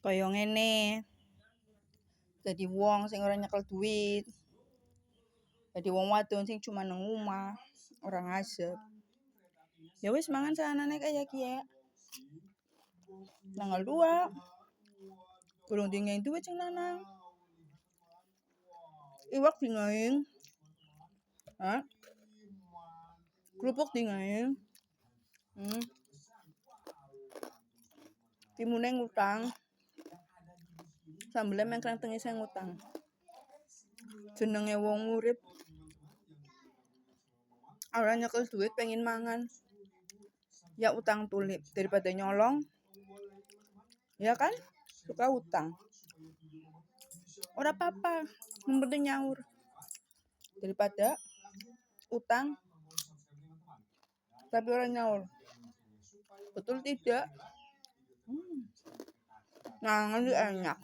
Kaya ngene. Dadi wong sing ora nyekel duit. Dadi wong wadon sing cuma nang omah, ora ngasep. Ya wis mangan sanane kayak kiye. Tanggal 2. Kurang dingin duit sing lanang. Iwak dingaing. Hah? Kerupuk dingaing. Timune ngutang. Sambele mengkrang tengi sing ngutang. Jenenge wong urip ora nyekel duit pengen mangan. Ya utang tulip daripada nyolong. Ya kan? Suka utang. Ora apa-apa, yang penting nyaur. Daripada utang tapi orang nyaur. Betul tidak? Nah, enak.